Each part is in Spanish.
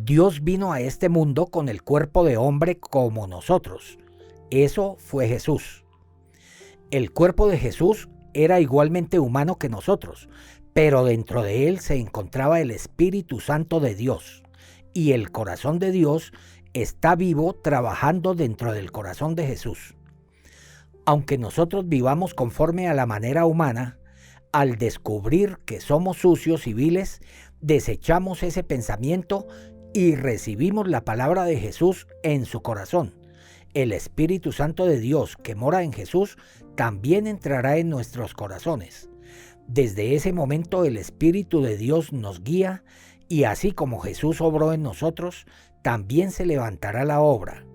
Dios vino a este mundo con el cuerpo de hombre como nosotros. Eso fue Jesús. El cuerpo de Jesús era igualmente humano que nosotros, pero dentro de él se encontraba el Espíritu Santo de Dios, y el corazón de Dios está vivo trabajando dentro del corazón de Jesús. Aunque nosotros vivamos conforme a la manera humana, al descubrir que somos sucios y viles, desechamos ese pensamiento y recibimos la palabra de Jesús en su corazón. El Espíritu Santo de Dios que mora en Jesús también entrará en nuestros corazones. Desde ese momento el Espíritu de Dios nos guía, y así como Jesús obró en nosotros, también se levantará la obra.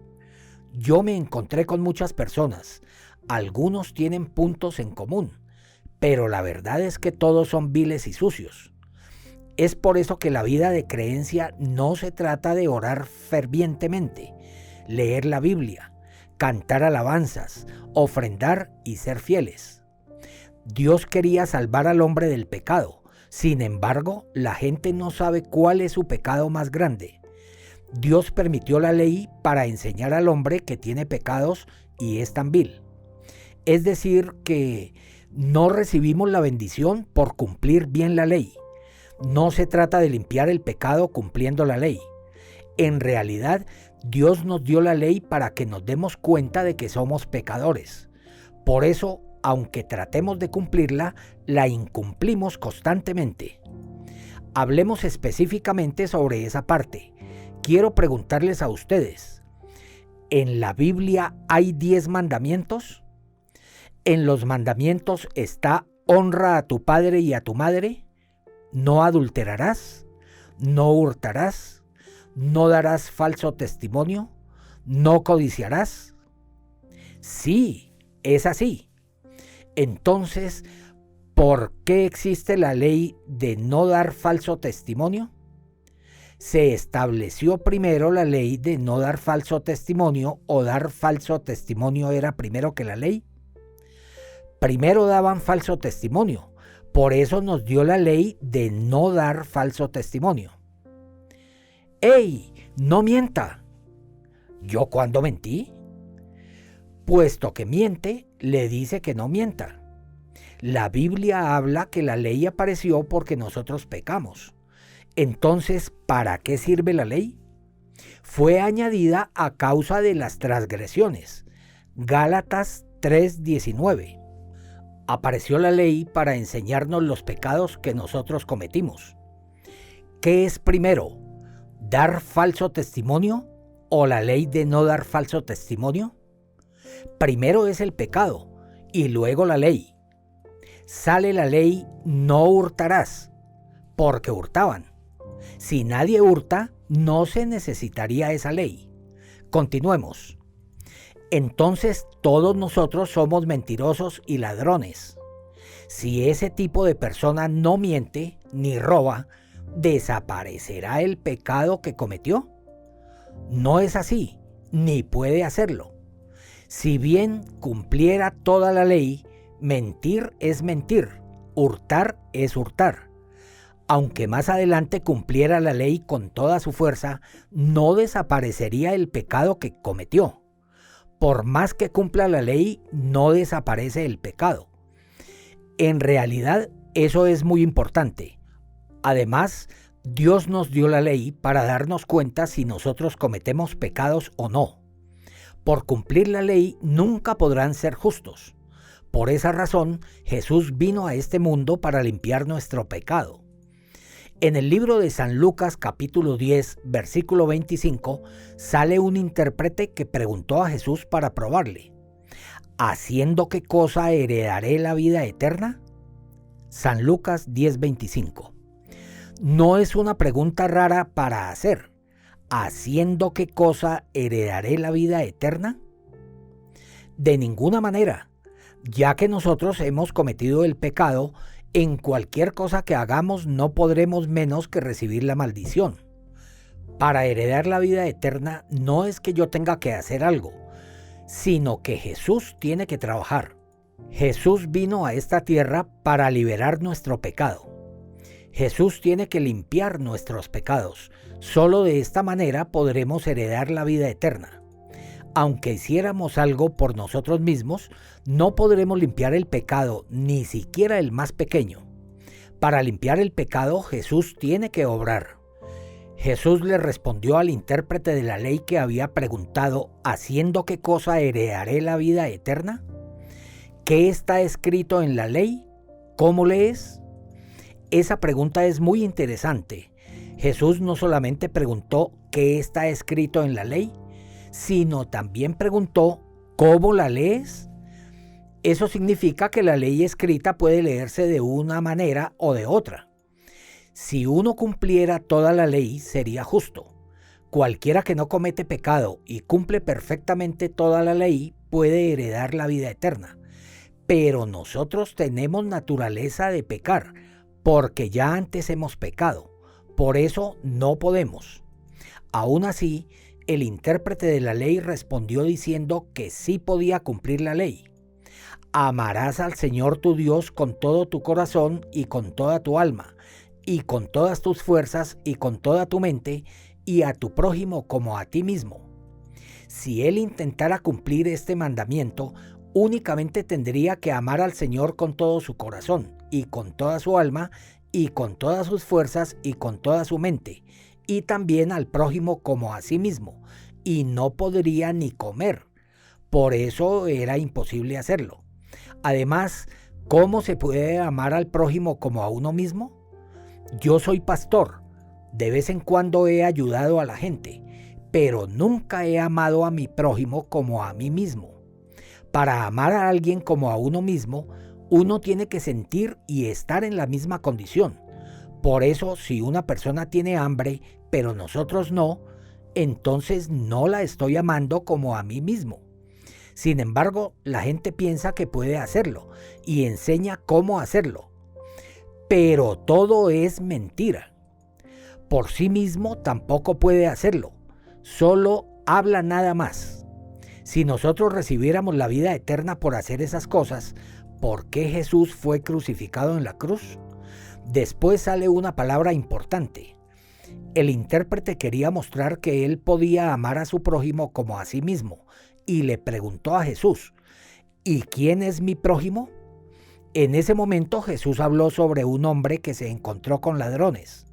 Yo me encontré con muchas personas. Algunos tienen puntos en común, pero la verdad es que todos son viles y sucios. Es por eso que la vida de creencia no se trata de orar fervientemente, leer la Biblia, cantar alabanzas, ofrendar y ser fieles. Dios quería salvar al hombre del pecado. Sin embargo, la gente no sabe cuál es su pecado más grande. Dios permitió la ley para enseñar al hombre que tiene pecados y es tan vil. Es decir, que no recibimos la bendición por cumplir bien la ley. No se trata de limpiar el pecado cumpliendo la ley. En realidad, Dios nos dio la ley para que nos demos cuenta de que somos pecadores. Por eso, aunque tratemos de cumplirla, la incumplimos constantemente. Hablemos específicamente sobre esa parte. Quiero preguntarles a ustedes, ¿en la Biblia hay 10 mandamientos? En los mandamientos está honra a tu padre y a tu madre, no adulterarás, no hurtarás, no darás falso testimonio, no codiciarás. Sí, es así. Entonces, ¿por qué existe la ley de no dar falso testimonio? Se estableció primero la ley de no dar falso testimonio, o dar falso testimonio era primero que la ley. Primero daban falso testimonio, por eso nos dio la ley de no dar falso testimonio. ¡Ey! ¡No mienta! ¿Yo cuándo mentí? Puesto que miente, le dice que no mienta. La Biblia habla que la ley apareció porque nosotros pecamos. Entonces, ¿para qué sirve la ley? Fue añadida a causa de las transgresiones. Gálatas 3:19. Apareció la ley para enseñarnos los pecados que nosotros cometimos. ¿Qué es primero? ¿Dar falso testimonio o la ley de no dar falso testimonio? Primero es el pecado y luego la ley. Sale la ley no hurtarás, porque hurtaban. Si nadie hurta, no se necesitaría esa ley. Continuemos. Entonces todos nosotros somos mentirosos y ladrones. Si ese tipo de persona no miente ni roba, ¿desaparecerá el pecado que cometió? No es así, ni puede hacerlo. Si bien cumpliera toda la ley, mentir es mentir, hurtar es hurtar. Aunque más adelante cumpliera la ley con toda su fuerza, no desaparecería el pecado que cometió. Por más que cumpla la ley, no desaparece el pecado. En realidad, eso es muy importante. Además, Dios nos dio la ley para darnos cuenta si nosotros cometemos pecados o no. Por cumplir la ley nunca podrán ser justos. Por esa razón, Jesús vino a este mundo para limpiar nuestro pecado. En el libro de San Lucas capítulo 10, versículo 25, sale un intérprete que preguntó a Jesús para probarle: ¿haciendo qué cosa heredaré la vida eterna? San Lucas 10:25. No es una pregunta rara para hacer. ¿Haciendo qué cosa heredaré la vida eterna? De ninguna manera, ya que nosotros hemos cometido el pecado. En cualquier cosa que hagamos no podremos menos que recibir la maldición. Para heredar la vida eterna no es que yo tenga que hacer algo, sino que Jesús tiene que trabajar. Jesús vino a esta tierra para liberar nuestro pecado. Jesús tiene que limpiar nuestros pecados. Solo de esta manera podremos heredar la vida eterna. Aunque hiciéramos algo por nosotros mismos, no podremos limpiar el pecado, ni siquiera el más pequeño. Para limpiar el pecado, Jesús tiene que obrar. Jesús le respondió al intérprete de la ley que había preguntado: ¿haciendo qué cosa heredaré la vida eterna? ¿Qué está escrito en la ley? ¿Cómo lees? Esa pregunta es muy interesante. Jesús no solamente preguntó ¿qué está escrito en la ley?, sino también preguntó ¿cómo la lees? Eso significa que la ley escrita puede leerse de una manera o de otra. Si uno cumpliera toda la ley, sería justo. Cualquiera que no comete pecado y cumple perfectamente toda la ley puede heredar la vida eterna. Pero nosotros tenemos naturaleza de pecar, porque ya antes hemos pecado. Por eso no podemos. Aún así, el intérprete de la ley respondió diciendo que sí podía cumplir la ley. Amarás al Señor tu Dios con todo tu corazón y con toda tu alma, y con todas tus fuerzas y con toda tu mente, y a tu prójimo como a ti mismo. Si él intentara cumplir este mandamiento, únicamente tendría que amar al Señor con todo su corazón, y con toda su alma, y con todas sus fuerzas y con toda su mente, y también al prójimo como a sí mismo, y no podría ni comer. Por eso era imposible hacerlo. Además, ¿cómo se puede amar al prójimo como a uno mismo? Yo soy pastor. De vez en cuando he ayudado a la gente, pero nunca he amado a mi prójimo como a mí mismo. Para amar a alguien como a uno mismo, uno tiene que sentir y estar en la misma condición. Por eso, si una persona tiene hambre, pero nosotros no, entonces no la estoy amando como a mí mismo. Sin embargo, la gente piensa que puede hacerlo y enseña cómo hacerlo. Pero todo es mentira. Por sí mismo tampoco puede hacerlo. Solo habla nada más. Si nosotros recibiéramos la vida eterna por hacer esas cosas, ¿por qué Jesús fue crucificado en la cruz? Después sale una palabra importante. El intérprete quería mostrar que él podía amar a su prójimo como a sí mismo y le preguntó a Jesús: ¿y quién es mi prójimo? En ese momento Jesús habló sobre un hombre que se encontró con ladrones.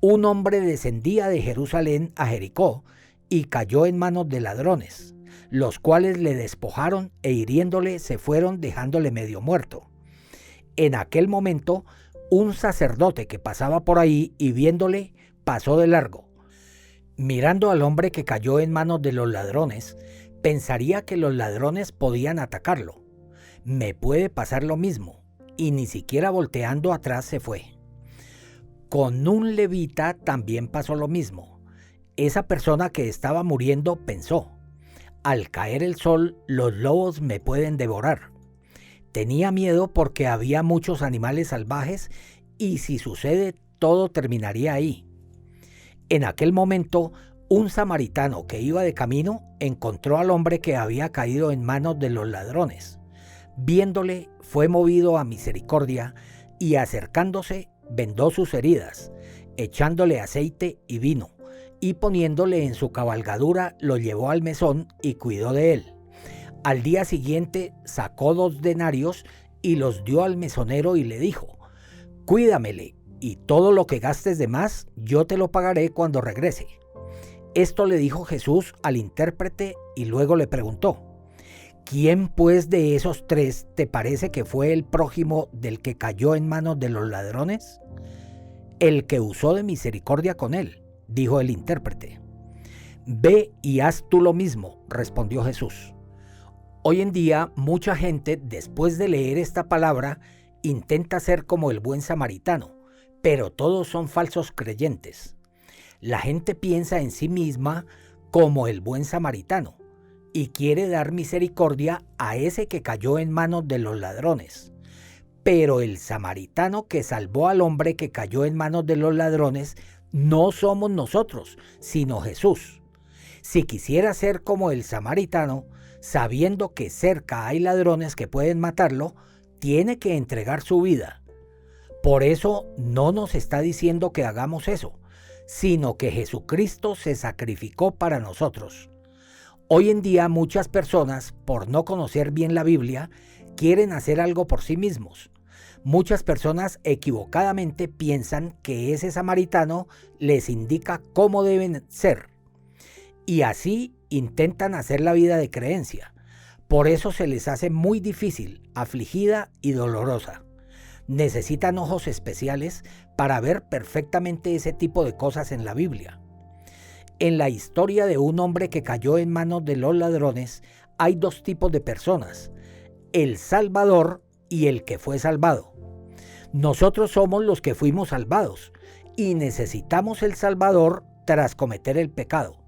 Un hombre descendía de Jerusalén a Jericó y cayó en manos de ladrones, los cuales le despojaron e hiriéndole se fueron dejándole medio muerto. En aquel momento, un sacerdote que pasaba por ahí y viéndole, pasó de largo. Mirando al hombre que cayó en manos de los ladrones, pensaría que los ladrones podían atacarlo. Me puede pasar lo mismo, y ni siquiera volteando atrás se fue. Con un levita también pasó lo mismo. Esa persona que estaba muriendo pensó: al caer el sol, los lobos me pueden devorar. Tenía miedo porque había muchos animales salvajes y si sucede, todo terminaría ahí. En aquel momento, un samaritano que iba de camino encontró al hombre que había caído en manos de los ladrones. Viéndole, fue movido a misericordia y acercándose, vendó sus heridas, echándole aceite y vino, y poniéndole en su cabalgadura, lo llevó al mesón y cuidó de él. Al día siguiente sacó 2 denarios y los dio al mesonero y le dijo: cuídamele, y todo lo que gastes de más, yo te lo pagaré cuando regrese. Esto le dijo Jesús al intérprete y luego le preguntó: ¿quién pues de esos 3 te parece que fue el prójimo del que cayó en manos de los ladrones? El que usó de misericordia con él, dijo el intérprete. Ve y haz tú lo mismo, respondió Jesús. Hoy en día, mucha gente, después de leer esta palabra, intenta ser como el buen samaritano, pero todos son falsos creyentes. La gente piensa en sí misma como el buen samaritano y quiere dar misericordia a ese que cayó en manos de los ladrones. Pero el samaritano que salvó al hombre que cayó en manos de los ladrones no somos nosotros, sino Jesús. Si quisiera ser como el samaritano, sabiendo que cerca hay ladrones que pueden matarlo, tiene que entregar su vida. Por eso no nos está diciendo que hagamos eso, sino que Jesucristo se sacrificó para nosotros. Hoy en día muchas personas, por no conocer bien la Biblia, quieren hacer algo por sí mismos. Muchas personas equivocadamente piensan que ese samaritano les indica cómo deben ser. Y así intentan hacer la vida de creencia. Por eso se les hace muy difícil, afligida y dolorosa. Necesitan ojos especiales para ver perfectamente ese tipo de cosas en la Biblia. En la historia de un hombre que cayó en manos de los ladrones, hay dos tipos de personas: el salvador y el que fue salvado. Nosotros somos los que fuimos salvados y necesitamos el Salvador tras cometer el pecado.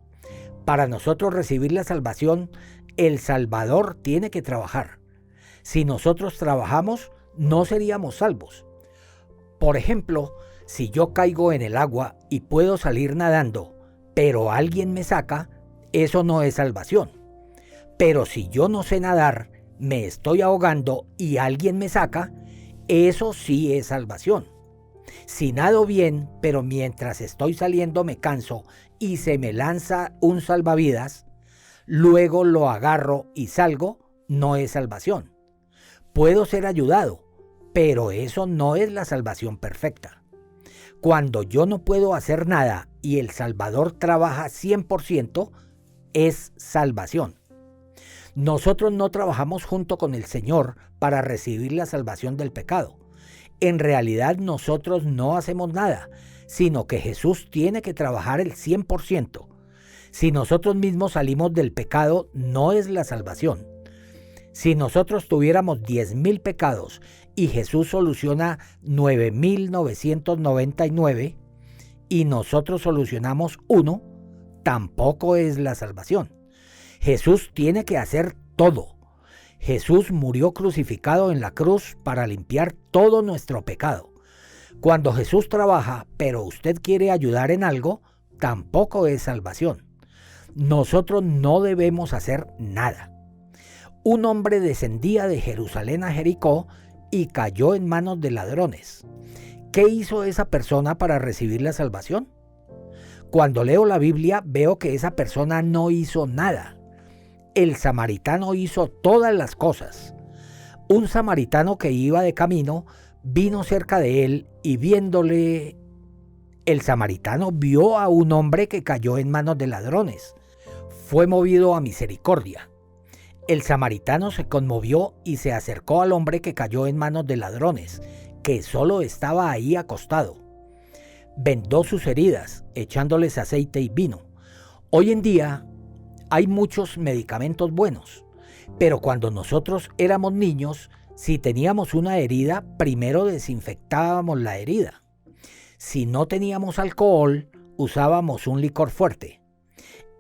Para nosotros recibir la salvación, el Salvador tiene que trabajar. Si nosotros trabajamos, no seríamos salvos. Por ejemplo, si yo caigo en el agua y puedo salir nadando, pero alguien me saca, eso no es salvación. Pero si yo no sé nadar, me estoy ahogando y alguien me saca, eso sí es salvación. Si nado bien, pero mientras estoy saliendo me canso y se me lanza un salvavidas, luego lo agarro y salgo, no es salvación. Puedo ser ayudado, pero eso no es la salvación perfecta. Cuando yo no puedo hacer nada y el Salvador trabaja 100%, es salvación. Nosotros no trabajamos junto con el Señor para recibir la salvación del pecado. En realidad nosotros no hacemos nada, sino que Jesús tiene que trabajar el 100%. Si nosotros mismos salimos del pecado, no es la salvación. Si nosotros tuviéramos 10,000 pecados y Jesús soluciona 9,999 y nosotros solucionamos uno, tampoco es la salvación. Jesús tiene que hacer todo. Jesús murió crucificado en la cruz para limpiar todo nuestro pecado. Cuando Jesús trabaja, pero usted quiere ayudar en algo, tampoco es salvación. Nosotros no debemos hacer nada. Un hombre descendía de Jerusalén a Jericó y cayó en manos de ladrones. ¿Qué hizo esa persona para recibir la salvación? Cuando leo la Biblia, veo que esa persona no hizo nada. El samaritano hizo todas las cosas. Un samaritano que iba de camino vino cerca de él y viéndole, el samaritano vio a un hombre que cayó en manos de ladrones. Fue movido a misericordia. El samaritano se conmovió y se acercó al hombre que cayó en manos de ladrones, que solo estaba ahí acostado. Vendó sus heridas, echándoles aceite y vino. Hoy en día hay muchos medicamentos buenos, pero cuando nosotros éramos niños, si teníamos una herida, primero desinfectábamos la herida. Si no teníamos alcohol, usábamos un licor fuerte.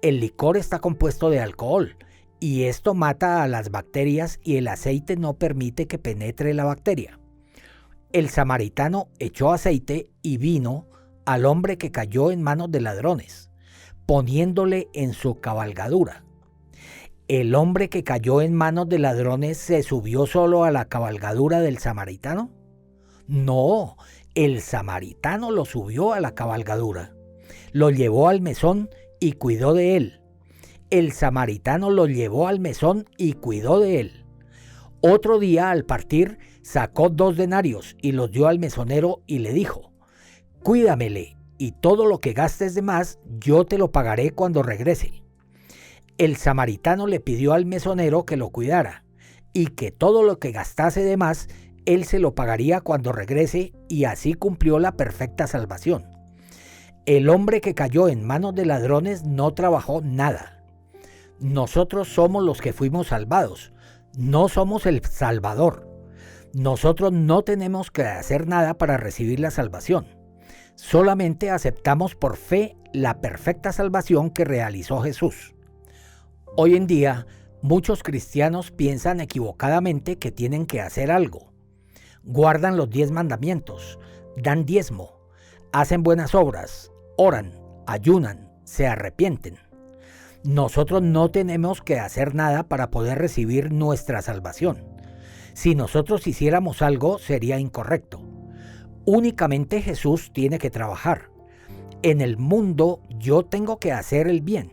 El licor está compuesto de alcohol y esto mata a las bacterias y el aceite no permite que penetre la bacteria. El samaritano echó aceite y vino al hombre que cayó en manos de ladrones, poniéndole en su cabalgadura. ¿El hombre que cayó en manos de ladrones se subió solo a la cabalgadura del samaritano? No, el samaritano lo subió a la cabalgadura, lo llevó al mesón y cuidó de él. El samaritano lo llevó al mesón y cuidó de él. Otro día, al partir, sacó 2 denarios y los dio al mesonero y le dijo: «Cuídamele, y todo lo que gastes de más, yo te lo pagaré cuando regrese». El samaritano le pidió al mesonero que lo cuidara, y que todo lo que gastase de más, él se lo pagaría cuando regrese, y así cumplió la perfecta salvación. El hombre que cayó en manos de ladrones no trabajó nada. Nosotros somos los que fuimos salvados, no somos el Salvador. Nosotros no tenemos que hacer nada para recibir la salvación. Solamente aceptamos por fe la perfecta salvación que realizó Jesús. Hoy en día, muchos cristianos piensan equivocadamente que tienen que hacer algo. Guardan los 10 mandamientos, dan diezmo, hacen buenas obras, oran, ayunan, se arrepienten. Nosotros no tenemos que hacer nada para poder recibir nuestra salvación. Si nosotros hiciéramos algo, sería incorrecto. Únicamente Jesús tiene que trabajar. En el mundo yo tengo que hacer el bien.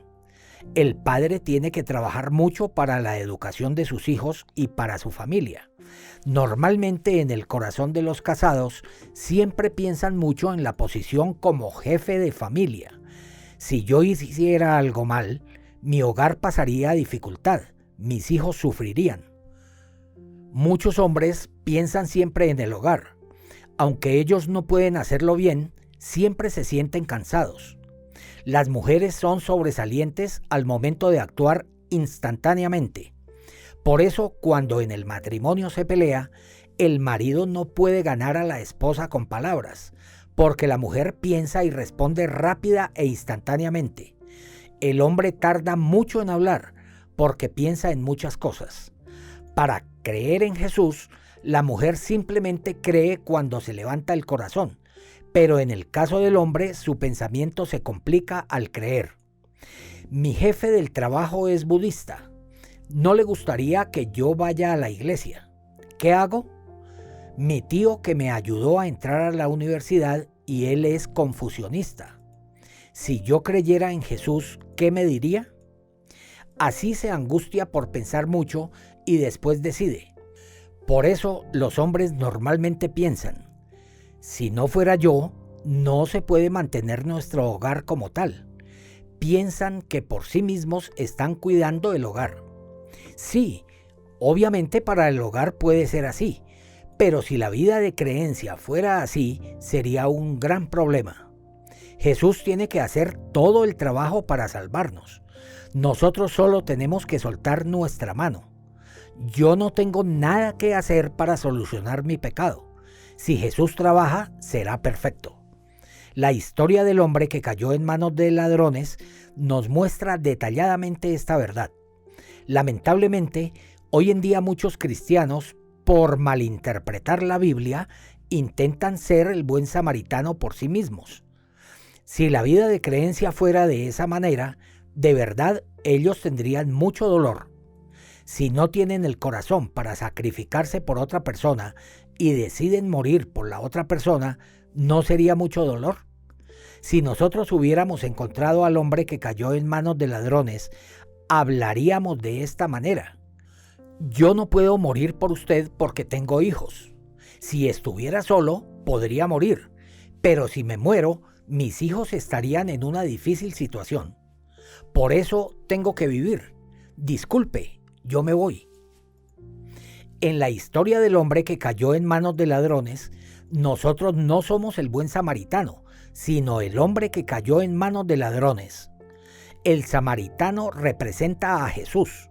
El padre tiene que trabajar mucho para la educación de sus hijos y para su familia. Normalmente en el corazón de los casados siempre piensan mucho en la posición como jefe de familia. Si yo hiciera algo mal, mi hogar pasaría dificultad, mis hijos sufrirían. Muchos hombres piensan siempre en el hogar. Aunque ellos no pueden hacerlo bien, siempre se sienten cansados. Las mujeres son sobresalientes al momento de actuar instantáneamente. Por eso, cuando en el matrimonio se pelea, el marido no puede ganar a la esposa con palabras, porque la mujer piensa y responde rápida e instantáneamente. El hombre tarda mucho en hablar, porque piensa en muchas cosas. Para creer en Jesús, la mujer simplemente cree cuando se levanta el corazón, pero en el caso del hombre su pensamiento se complica al creer. Mi jefe del trabajo es budista. No le gustaría que yo vaya a la iglesia. ¿Qué hago? Mi tío que me ayudó a entrar a la universidad y él es confucionista. Si yo creyera en Jesús, ¿qué me diría? Así se angustia por pensar mucho y después decide. Por eso los hombres normalmente piensan, si no fuera yo, no se puede mantener nuestro hogar como tal. Piensan que por sí mismos están cuidando el hogar. Sí, obviamente para el hogar puede ser así, pero si la vida de creencia fuera así, sería un gran problema. Jesús tiene que hacer todo el trabajo para salvarnos. Nosotros solo tenemos que soltar nuestra mano. Yo no tengo nada que hacer para solucionar mi pecado. Si Jesús trabaja, será perfecto. La historia del hombre que cayó en manos de ladrones nos muestra detalladamente esta verdad. Lamentablemente, hoy en día muchos cristianos, por malinterpretar la Biblia, intentan ser el buen samaritano por sí mismos. Si la vida de creencia fuera de esa manera, de verdad ellos tendrían mucho dolor. Si no tienen el corazón para sacrificarse por otra persona y deciden morir por la otra persona, ¿no sería mucho dolor? Si nosotros hubiéramos encontrado al hombre que cayó en manos de ladrones, hablaríamos de esta manera. Yo no puedo morir por usted porque tengo hijos. Si estuviera solo, podría morir. Pero si me muero, mis hijos estarían en una difícil situación. Por eso tengo que vivir. Disculpe, yo me voy. En la historia del hombre que cayó en manos de ladrones, nosotros no somos el buen samaritano, sino el hombre que cayó en manos de ladrones. El samaritano representa a Jesús.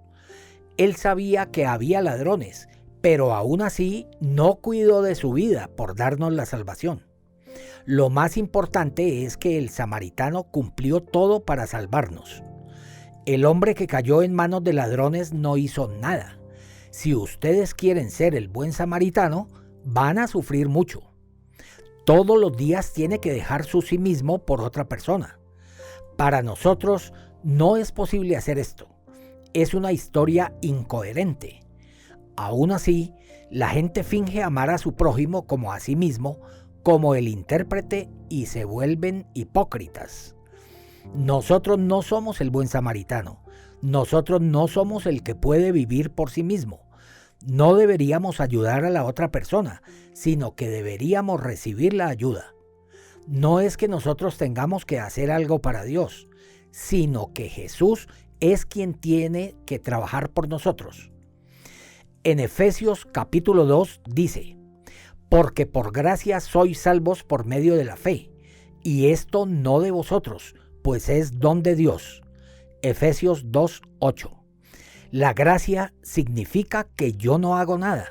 Él sabía que había ladrones, pero aún así no cuidó de su vida por darnos la salvación. Lo más importante es que el samaritano cumplió todo para salvarnos. El hombre que cayó en manos de ladrones no hizo nada. Si ustedes quieren ser el buen samaritano, van a sufrir mucho. Todos los días tiene que dejar su sí mismo por otra persona. Para nosotros no es posible hacer esto. Es una historia incoherente. Aún así, la gente finge amar a su prójimo como a sí mismo, como el intérprete, y se vuelven hipócritas. Nosotros no somos el buen samaritano. Nosotros no somos el que puede vivir por sí mismo. No deberíamos ayudar a la otra persona, sino que deberíamos recibir la ayuda. No es que nosotros tengamos que hacer algo para Dios, sino que Jesús es quien tiene que trabajar por nosotros. En Efesios capítulo 2 dice, porque por gracia sois salvos por medio de la fe, y esto no de vosotros, pues es don de Dios. Efesios 2:8. La gracia significa que yo no hago nada,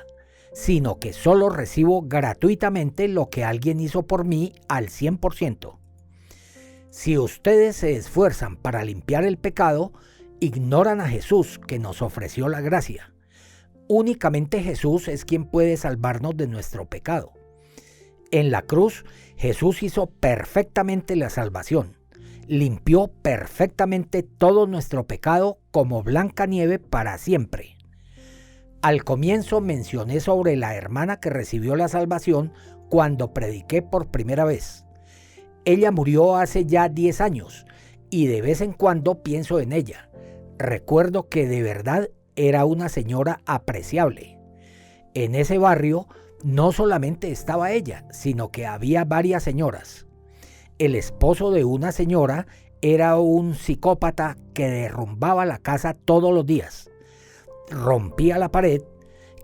sino que solo recibo gratuitamente lo que alguien hizo por mí al 100%. Si ustedes se esfuerzan para limpiar el pecado, ignoran a Jesús que nos ofreció la gracia. Únicamente Jesús es quien puede salvarnos de nuestro pecado. En la cruz, Jesús hizo perfectamente la salvación. Limpió perfectamente todo nuestro pecado como blanca nieve para siempre. Al comienzo mencioné sobre la hermana que recibió la salvación cuando prediqué por primera vez. Ella murió hace ya 10 años y de vez en cuando pienso en ella. Recuerdo que de verdad era una señora apreciable. En ese barrio no solamente estaba ella, sino que había varias señoras. El esposo de una señora era un psicópata que derrumbaba la casa todos los días. Rompía la pared,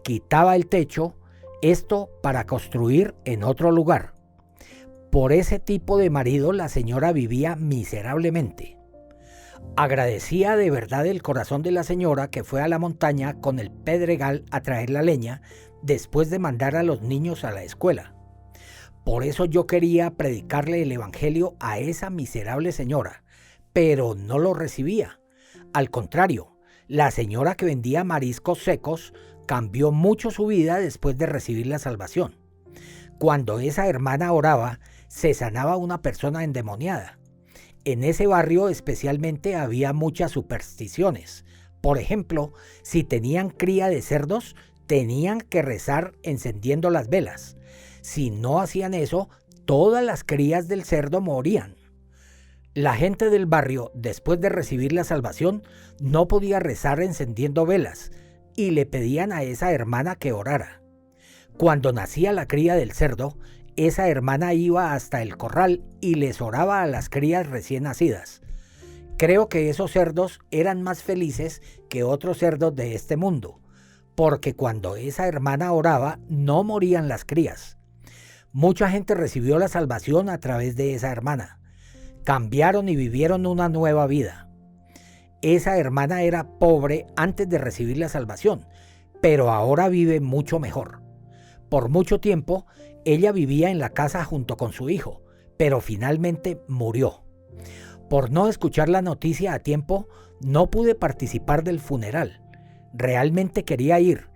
quitaba el techo, esto para construir en otro lugar. Por ese tipo de marido la señora vivía miserablemente. Agradecía de verdad el corazón de la señora que fue a la montaña con el pedregal a traer la leña después de mandar a los niños a la escuela. Por eso yo quería predicarle el evangelio a esa miserable señora, pero no lo recibía. Al contrario, la señora que vendía mariscos secos cambió mucho su vida después de recibir la salvación. Cuando esa hermana oraba, se sanaba una persona endemoniada. En ese barrio especialmente había muchas supersticiones. Por ejemplo, si tenían cría de cerdos, tenían que rezar encendiendo las velas. Si no hacían eso, todas las crías del cerdo morían. La gente del barrio, después de recibir la salvación, no podía rezar encendiendo velas y le pedían a esa hermana que orara. Cuando nacía la cría del cerdo, esa hermana iba hasta el corral y les oraba a las crías recién nacidas. Creo que esos cerdos eran más felices que otros cerdos de este mundo, porque cuando esa hermana oraba no morían las crías. Mucha gente recibió la salvación a través de esa hermana. Cambiaron y vivieron una nueva vida. Esa hermana era pobre antes de recibir la salvación, pero ahora vive mucho mejor. Por mucho tiempo, ella vivía en la casa junto con su hijo, pero finalmente murió. Por no escuchar la noticia a tiempo, no pude participar del funeral. Realmente quería ir,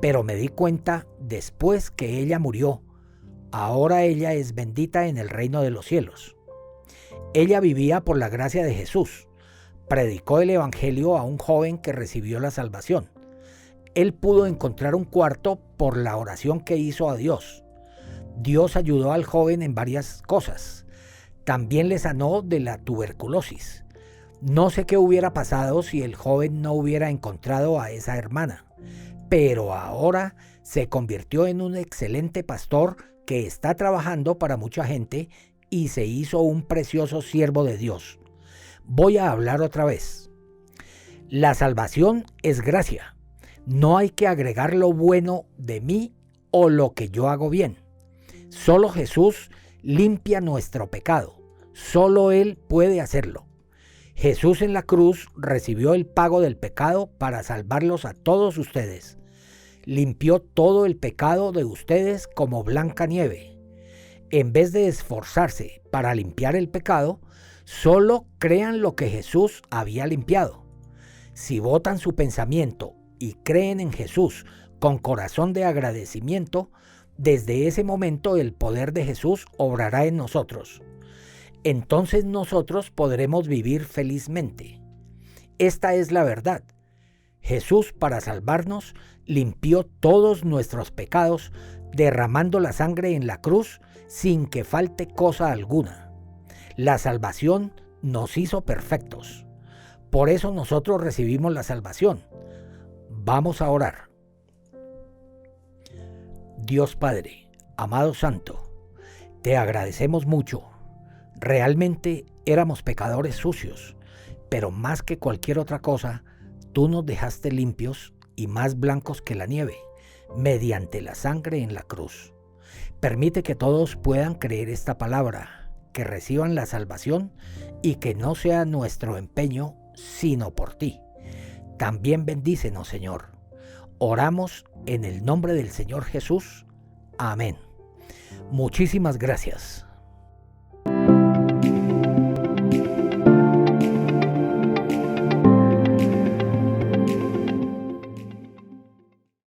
pero me di cuenta después que ella murió. Ahora ella es bendita en el reino de los cielos. Ella vivía por la gracia de Jesús. Predicó el evangelio a un joven que recibió la salvación. Él pudo encontrar un cuarto por la oración que hizo a Dios. Dios ayudó al joven en varias cosas. También le sanó de la tuberculosis. No sé qué hubiera pasado si el joven no hubiera encontrado a esa hermana, pero ahora se convirtió en un excelente pastor que está trabajando para mucha gente y se hizo un precioso siervo de Dios. Voy a hablar otra vez. La salvación es gracia. No hay que agregar lo bueno de mí o lo que yo hago bien. Solo Jesús limpia nuestro pecado. Solo Él puede hacerlo. Jesús en la cruz recibió el pago del pecado para salvarlos a todos ustedes. Limpió todo el pecado de ustedes como blanca nieve. En vez de esforzarse para limpiar el pecado, solo crean lo que Jesús había limpiado. Si botan su pensamiento y creen en Jesús con corazón de agradecimiento, desde ese momento el poder de Jesús obrará en nosotros. Entonces nosotros podremos vivir felizmente. Esta es la verdad. Jesús, para salvarnos, limpió todos nuestros pecados, derramando la sangre en la cruz sin que falte cosa alguna. La salvación nos hizo perfectos. Por eso nosotros recibimos la salvación. Vamos a orar. Dios Padre, amado Santo, te agradecemos mucho. Realmente éramos pecadores sucios, pero más que cualquier otra cosa, tú nos dejaste limpios y más blancos que la nieve, mediante la sangre en la cruz. Permite que todos puedan creer esta palabra, que reciban la salvación y que no sea nuestro empeño, sino por ti. También bendícenos, Señor. Oramos en el nombre del Señor Jesús. Amén. Muchísimas gracias.